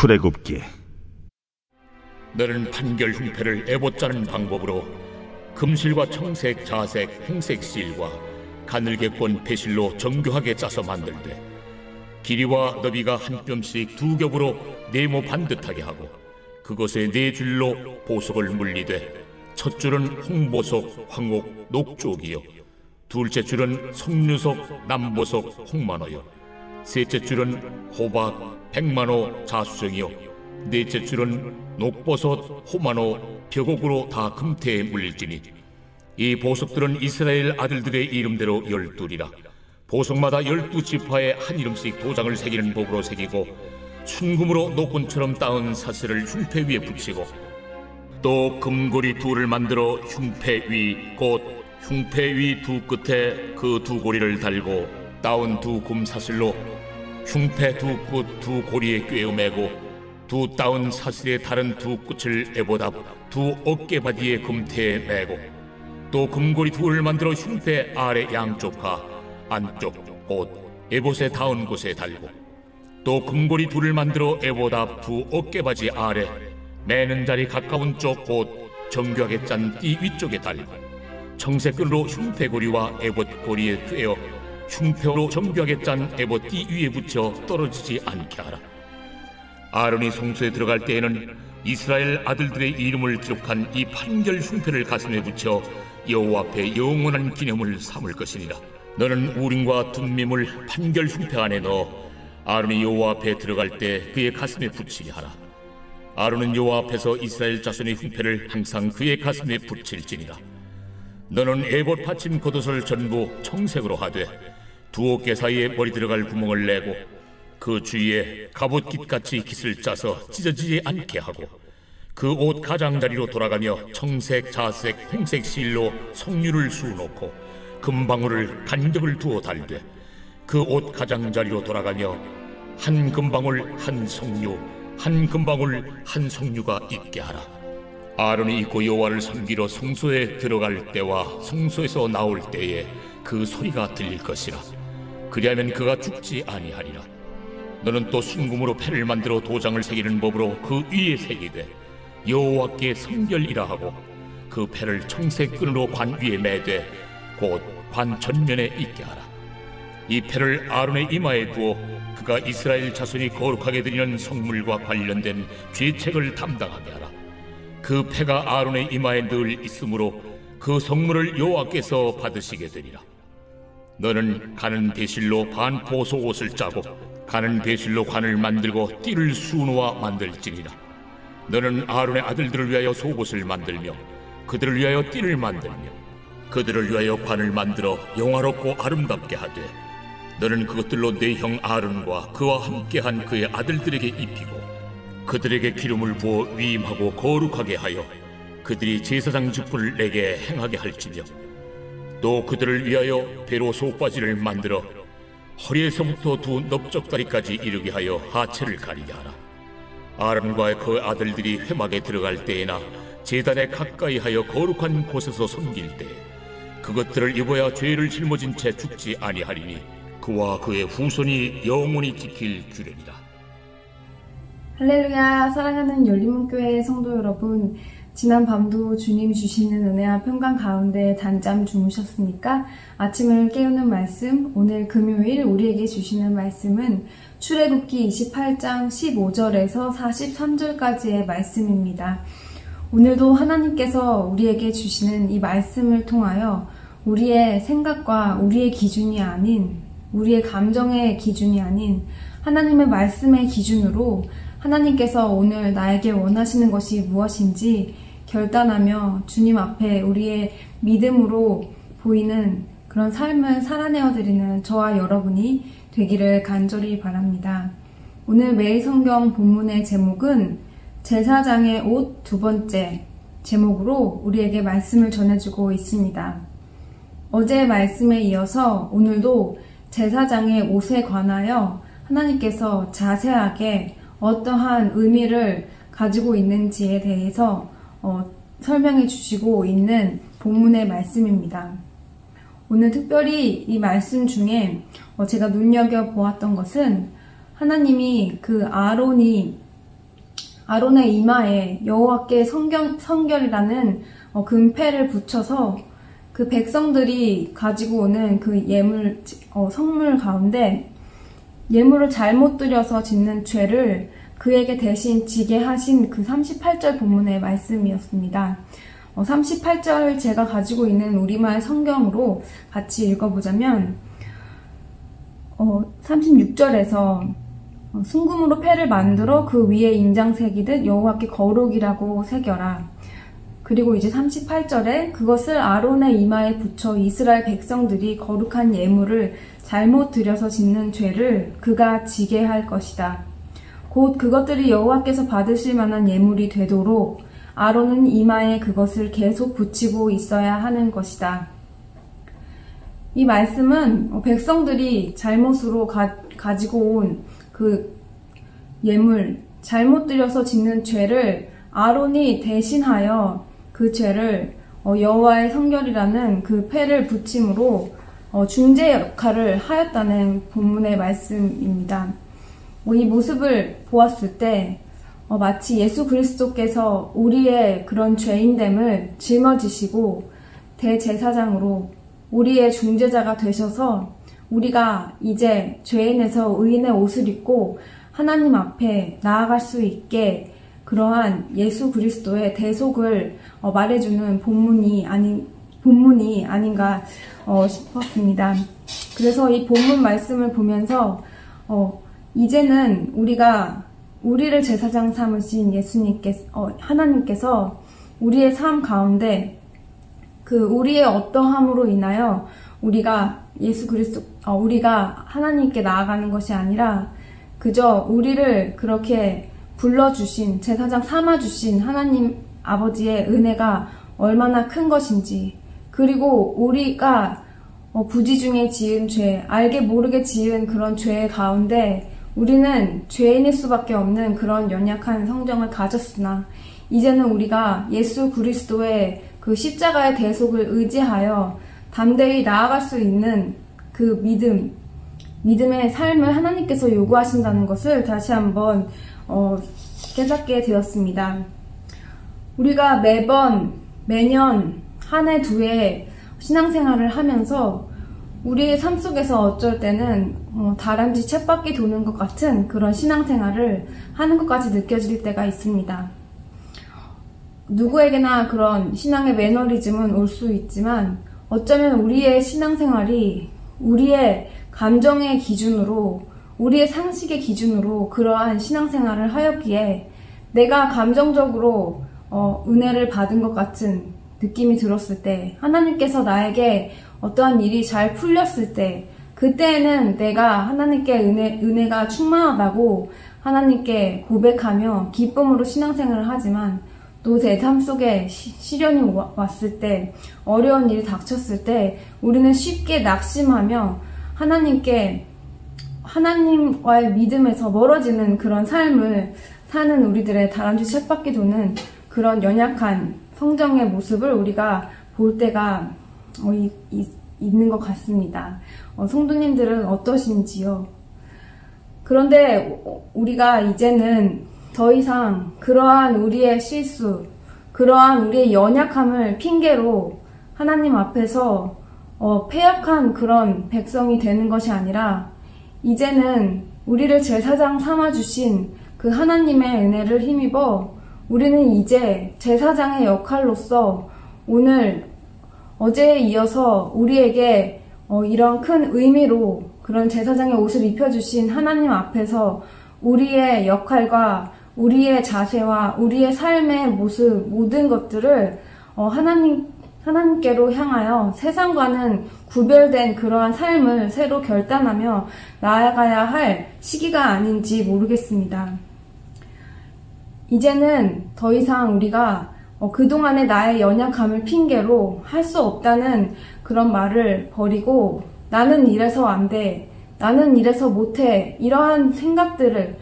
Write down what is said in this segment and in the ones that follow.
출애굽기. 너는 판결 흉패를 에봇 짜는 방법으로 금실과 청색, 자색, 홍색 실과 가늘게 꼰 배실로 정교하게 짜서 만들되 길이와 너비가 한 뼘씩 두 겹으로 네모 반듯하게 하고 그것에 네 줄로 보석을 물리되 첫 줄은 홍보석, 황옥, 녹쪽이요 둘째 줄은 석류석, 남보석, 홍만호요 셋째 줄은 호박, 백만호, 자수정이요 넷째 줄은 녹버섯, 호만호, 벽옥으로 다 금태에 물릴지니 이 보석들은 이스라엘 아들들의 이름대로 12이라 보석마다 12지파에 한 이름씩 도장을 새기는 법으로 새기고 순금으로 노끈처럼 따은 사슬을 흉패 위에 붙이고 또 금고리 둘을 만들어 흉패 위 곧 흉패 위 두 끝에 그 두 고리를 달고 따은 두 금사슬로 흉패 두 끝 두 고리에 꿰어 매고 두 따은 사슬의 다른 두 끝을 에봇 앞 두 어깨바디의 금태에 매고 또 금고리 둘을 만들어 흉패 아래 양쪽과 안쪽 곧 에봇에 닿은 곳에 달고 또 금고리 둘을 만들어 에봇 앞 두 어깨바지 아래 매는 자리 가까운 쪽 곧 정교하게 짠 띠 위쪽에 달고 청색끈으로 흉패고리와 에봇 고리에 꿰어 흉패로 정교하게 짠 에봇 띠 위에 붙여 떨어지지 않게 하라. 아론이 성소에 들어갈 때에는 이스라엘 아들들의 이름을 기록한 이 판결 흉패를 가슴에 붙여 여호와 앞에 영원한 기념을 삼을 것이니라. 너는 우림과 둠밈을 판결 흉패 안에 넣어 아론이 여호와 앞에 들어갈 때 그의 가슴에 붙이게 하라. 아론은 여호와 앞에서 이스라엘 자손의 흉패를 항상 그의 가슴에 붙일지니라. 너는 에봇 받침 겉옷을 전부 청색으로 하되 두 어깨 사이에 머리 들어갈 구멍을 내고 그 주위에 갑옷깃같이 깃을 짜서 찢어지지 않게 하고 그 옷 가장자리로 돌아가며 청색, 자색, 홍색 실로 석류를 수놓고 금방울을 간격을 두어 달되 그 옷 가장자리로 돌아가며 한 금방울 한 석류 한 금방울 한 석류가 있게 하라. 아론이 입고 여호와를 섬기러 성소에 들어갈 때와 성소에서 나올 때에 그 소리가 들릴 것이라. 그리하면 그가 죽지 아니하리라. 너는 또 순금으로 패를 만들어 도장을 새기는 법으로 그 위에 새기되 여호와께 성결이라 하고 그 패를 청색 끈으로 관 위에 매되 곧 관 전면에 있게 하라. 이 패를 아론의 이마에 두어 그가 이스라엘 자손이 거룩하게 드리는 성물과 관련된 죄책을 담당하게 하라. 그 패가 아론의 이마에 늘 있으므로 그 성물을 여호와께서 받으시게 되리라. 너는 가는 배실로 반포 속옷을 짜고 가는 배실로 관을 만들고 띠를 수놓아 만들지니라. 너는 아론의 아들들을 위하여 속옷을 만들며 그들을 위하여 띠를 만들며 그들을 위하여 관을 만들어 영화롭고 아름답게 하되 너는 그것들로 네 형 아론과 그와 함께한 그의 아들들에게 입히고 그들에게 기름을 부어 위임하고 거룩하게 하여 그들이 제사장 직분을 내게 행하게 할지며 또 그들을 위하여 배로 속바지를 만들어 허리에서부터 두 넓적다리까지 이르게 하여 하체를 가리게 하라. 아론과 그 아들들이 회막에 들어갈 때에나 제단에 가까이 하여 거룩한 곳에서 섬길 때에 그것들을 입어야 죄를 짊어진 채 죽지 아니하리니 그와 그의 후손이 영원히 지킬 규례니라. 할렐루야. 사랑하는 열린문교회 성도 여러분, 지난 밤도 주님 주시는 은혜와 평강 가운데 단잠 주무셨습니까? 아침을 깨우는 말씀, 오늘 금요일 우리에게 주시는 말씀은 출애굽기 28장 15절에서 43절까지의 말씀입니다. 오늘도 하나님께서 우리에게 주시는 이 말씀을 통하여 우리의 생각과 우리의 기준이 아닌, 우리의 감정의 기준이 아닌 하나님의 말씀의 기준으로 하나님께서 오늘 나에게 원하시는 것이 무엇인지 결단하며 주님 앞에 우리의 믿음으로 보이는 그런 삶을 살아내어드리는 저와 여러분이 되기를 간절히 바랍니다. 오늘 매일 성경 본문의 제목은 제사장의 옷 두 번째 제목으로 우리에게 말씀을 전해주고 있습니다. 어제 말씀에 이어서 오늘도 제사장의 옷에 관하여 하나님께서 자세하게 어떠한 의미를 가지고 있는지에 대해서 설명해 주시고 있는 본문의 말씀입니다. 오늘 특별히 이 말씀 중에 제가 눈여겨보았던 것은 하나님이 그 아론이 아론의 이마에 여호와께 성결이라는 금패를 붙여서 그 백성들이 가지고 오는 그 예물, 성물 가운데 예물을 잘못 드려서 짓는 죄를 그에게 대신 지게 하신 그 38절 본문의 말씀이었습니다. 38절 제가 가지고 있는 우리말 성경으로 같이 읽어보자면 36절에서 순금으로 패를 만들어 그 위에 인장 새기듯 여호와께 거룩이라고 새겨라. 그리고 이제 38절에 그것을 아론의 이마에 붙여 이스라엘 백성들이 거룩한 예물을 잘못 드려서 짓는 죄를 그가 지게 할 것이다. 곧 그것들이 여호와께서 받으실 만한 예물이 되도록 아론은 이마에 그것을 계속 붙이고 있어야 하는 것이다. 이 말씀은 백성들이 잘못으로 가지고 온 그 예물, 잘못 드려서 짓는 죄를 아론이 대신하여 그 죄를 여호와의 성결이라는 그 패를 붙임으로 중재 역할을 하였다는 본문의 말씀입니다. 이 모습을 보았을 때 마치 예수 그리스도께서 우리의 그런 죄인됨을 짊어지시고 대제사장으로 우리의 중재자가 되셔서 우리가 이제 죄인에서 의인의 옷을 입고 하나님 앞에 나아갈 수 있게 그러한 예수 그리스도의 대속을 말해주는 본문이 아닌가 싶었습니다. 그래서 이 본문 말씀을 보면서 이제는 우리를 제사장 삼으신 하나님께서 우리의 삶 가운데 우리의 어떠함으로 인하여 우리가 우리가 하나님께 나아가는 것이 아니라 그저 우리를 그렇게 불러주신, 제사장 삼아주신 하나님 아버지의 은혜가 얼마나 큰 것인지, 그리고 우리가 부지 중에 지은 죄, 알게 모르게 지은 그런 죄 가운데 우리는 죄인일 수밖에 없는 그런 연약한 성정을 가졌으나 이제는 우리가 예수 그리스도의 그 십자가의 대속을 의지하여 담대히 나아갈 수 있는 그 믿음의 삶을 하나님께서 요구하신다는 것을 다시 한번 깨닫게 되었습니다. 우리가 매년 한 해 두 해 신앙생활을 하면서 우리의 삶 속에서 어쩔 때는 다람쥐 쳇바퀴 도는 것 같은 그런 신앙생활을 하는 것까지 느껴질 때가 있습니다. 누구에게나 그런 신앙의 매너리즘은 올 수 있지만 어쩌면 우리의 신앙생활이 우리의 감정의 기준으로, 우리의 상식의 기준으로 그러한 신앙생활을 하였기에 내가 감정적으로 은혜를 받은 것 같은 느낌이 들었을 때, 하나님께서 나에게 어떠한 일이 잘 풀렸을 때, 그때에는 내가 하나님께 은혜가 충만하다고 하나님께 고백하며 기쁨으로 신앙생활을 하지만 또 내 삶 속에 시련이 왔을 때, 어려운 일이 닥쳤을 때 우리는 쉽게 낙심하며 하나님과의 믿음에서 멀어지는 그런 삶을 사는 우리들의 다람쥐 쳇바퀴 도는 그런 연약한 성정의 모습을 우리가 볼 때가 있는 것 같습니다. 성도님들은 어떠신지요? 그런데 우리가 이제는 더 이상 그러한 우리의 실수, 그러한 우리의 연약함을 핑계로 하나님 앞에서 패역한 그런 백성이 되는 것이 아니라 이제는 우리를 제사장 삼아주신 그 하나님의 은혜를 힘입어 우리는 이제 제사장의 역할로서 어제에 이어서 우리에게 이런 큰 의미로 그런 제사장의 옷을 입혀주신 하나님 앞에서 우리의 역할과 우리의 자세와 우리의 삶의 모습, 모든 것들을 하나님께로 향하여 세상과는 구별된 그러한 삶을 새로 결단하며 나아가야 할 시기가 아닌지 모르겠습니다. 이제는 더 이상 우리가 그동안의 나의 연약함을 핑계로 할 수 없다는 그런 말을 버리고 나는 이래서 안 돼, 나는 이래서 못해, 이러한 생각들을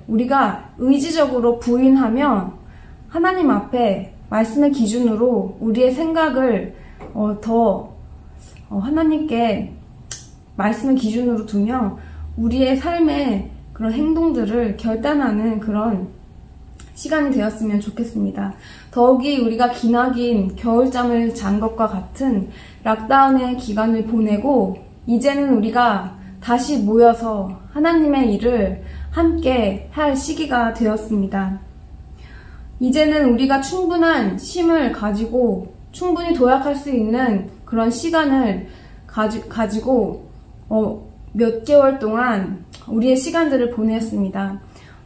우리가 의지적으로 부인하며 하나님 앞에 말씀의 기준으로 우리의 생각을 하나님께 말씀의 기준으로 두며 우리의 삶의 그런 행동들을 결단하는 그런 시간이 되었으면 좋겠습니다. 더욱이 우리가 기나긴 겨울잠을 잔 것과 같은 락다운의 기간을 보내고 이제는 우리가 다시 모여서 하나님의 일을 함께 할 시기가 되었습니다. 이제는 우리가 충분한 힘을 가지고 충분히 도약할 수 있는 그런 시간을 가지고 몇 개월 동안 우리의 시간들을 보냈습니다.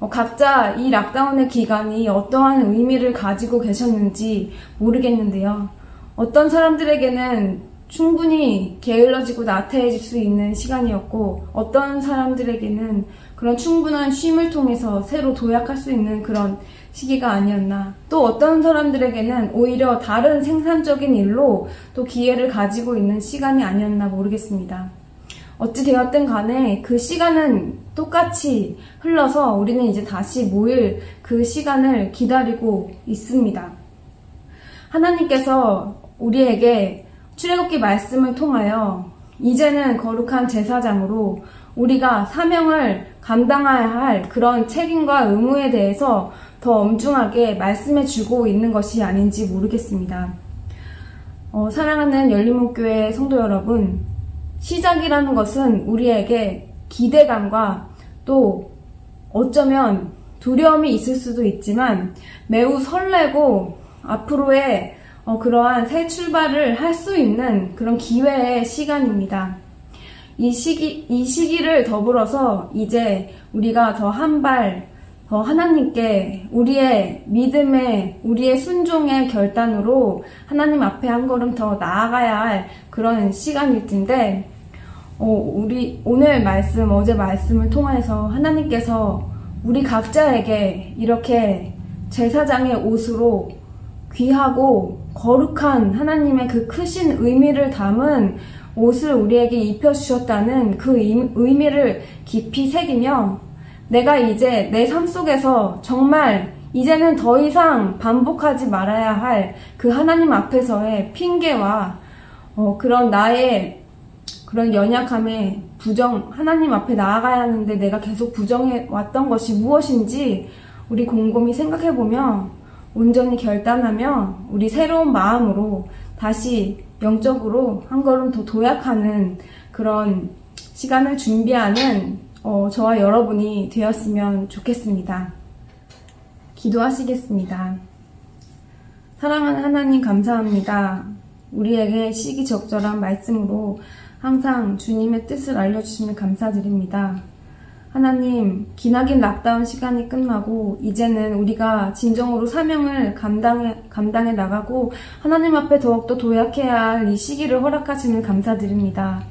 각자 이 락다운의 기간이 어떠한 의미를 가지고 계셨는지 모르겠는데요. 어떤 사람들에게는 충분히 게을러지고 나태해질 수 있는 시간이었고 어떤 사람들에게는 그런 충분한 쉼을 통해서 새로 도약할 수 있는 그런 시기가 아니었나. 또 어떤 사람들에게는 오히려 다른 생산적인 일로 또 기회를 가지고 있는 시간이 아니었나 모르겠습니다. 어찌 되었든 간에 그 시간은 똑같이 흘러서 우리는 이제 다시 모일 그 시간을 기다리고 있습니다. 하나님께서 우리에게 출애굽기 말씀을 통하여 이제는 거룩한 제사장으로 우리가 사명을 감당해야 할 그런 책임과 의무에 대해서 더 엄중하게 말씀해 주고 있는 것이 아닌지 모르겠습니다. 사랑하는 열린목교회 성도 여러분, 시작이라는 것은 우리에게 기대감과 또 어쩌면 두려움이 있을 수도 있지만 매우 설레고 앞으로의 그러한 새 출발을 할 수 있는 그런 기회의 시간입니다. 이 시기를 더불어서 이제 우리가 더 한 발 더 하나님께 우리의 믿음의, 우리의 순종의 결단으로 하나님 앞에 한 걸음 더 나아가야 할 그런 시간일 텐데, 우리 오늘 말씀, 어제 말씀을 통해서 하나님께서 우리 각자에게 이렇게 제사장의 옷으로 귀하고 거룩한 하나님의 그 크신 의미를 담은 옷을 우리에게 입혀주셨다는 그 의미를 깊이 새기며 내가 이제 내 삶 속에서 정말 이제는 더 이상 반복하지 말아야 할 그 하나님 앞에서의 핑계와 그런 나의 그런 연약함에 하나님 앞에 나아가야 하는데 내가 계속 부정해 왔던 것이 무엇인지 우리 곰곰이 생각해보며 온전히 결단하며 우리 새로운 마음으로 다시 영적으로 한 걸음 더 도약하는 그런 시간을 준비하는 저와 여러분이 되었으면 좋겠습니다. 기도하시겠습니다. 사랑하는 하나님 감사합니다. 우리에게 시기적절한 말씀으로 항상 주님의 뜻을 알려주시면 감사드립니다. 하나님, 기나긴 락다운 시간이 끝나고 이제는 우리가 진정으로 사명을 감당해 나가고 하나님 앞에 더욱더 도약해야 할 이 시기를 허락하시면 감사드립니다.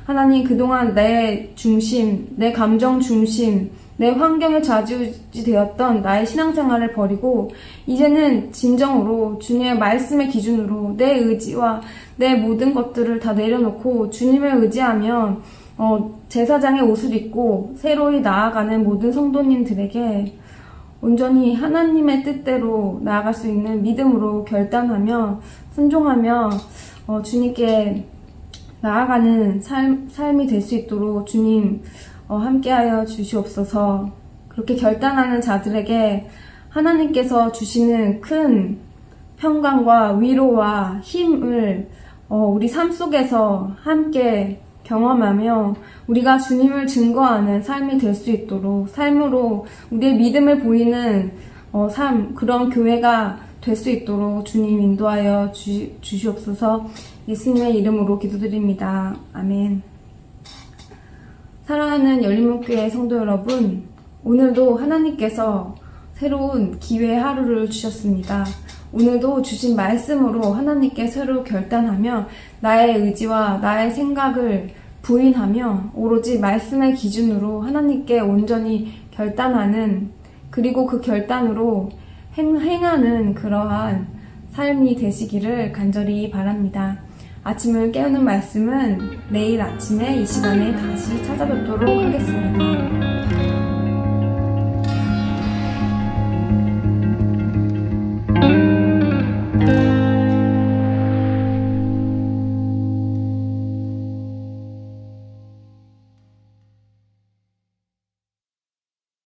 하나님, 그동안 내 중심, 내 감정 중심, 내 환경에 좌지우지 되었던 나의 신앙생활을 버리고 이제는 진정으로 주님의 말씀의 기준으로 내 의지와 내 모든 것들을 다 내려놓고 주님을 의지하며 제사장의 옷을 입고 새로이 나아가는 모든 성도님들에게 온전히 하나님의 뜻대로 나아갈 수 있는 믿음으로 결단하며 순종하며 주님께 나아가는 삶이 될 수 있도록 주님 함께하여 주시옵소서. 그렇게 결단하는 자들에게 하나님께서 주시는 큰 평강과 위로와 힘을 우리 삶 속에서 함께 경험하며 우리가 주님을 증거하는 삶이 될 수 있도록 삶으로 우리의 믿음을 보이는 삶, 그런 교회가 될 수 있도록 주님 인도하여 주시옵소서. 예수님의 이름으로 기도드립니다. 아멘. 사랑하는 열린목교회 성도 여러분, 오늘도 하나님께서 새로운 기회의 하루를 주셨습니다. 오늘도 주신 말씀으로 하나님께 새로 결단하며 나의 의지와 나의 생각을 부인하며 오로지 말씀의 기준으로 하나님께 온전히 결단하는, 그리고 그 결단으로 행하는 그러한 삶이 되시기를 간절히 바랍니다. 아침을 깨우는 말씀은 내일 아침에 이 시간에 다시 찾아뵙도록 하겠습니다.